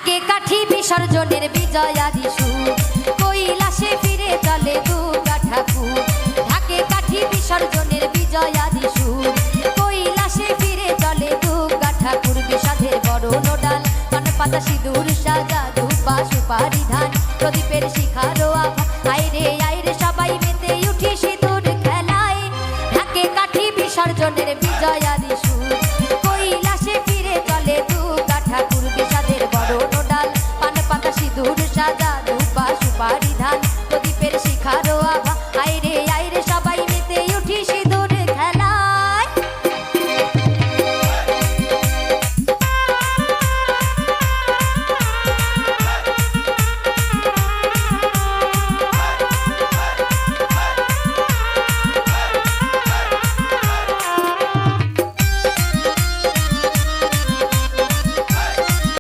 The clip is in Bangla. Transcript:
ঢাকে কাঠি বিসর্জনের বিজয়াদি সুর, কৈলাসে ফিরে চলে দুর্গা ঠাকুর। ঢাকে কাঠি বিসর্জনের বিজয়াদি সুর, কৈলাসে ফিরে চলে দুর্গা ঠাকুর। বিষাদের বরণ ডাল, পান পাতা সিঁদুর সাজা, ধূপা সুপারি ধান, প্রদীপের শিখারো আভা। আইরে সবাই মেতে উঠি সিঁদুর খেলায়, ঢাকে কাঠি বিসর্জনের বিজয়াদি সুর।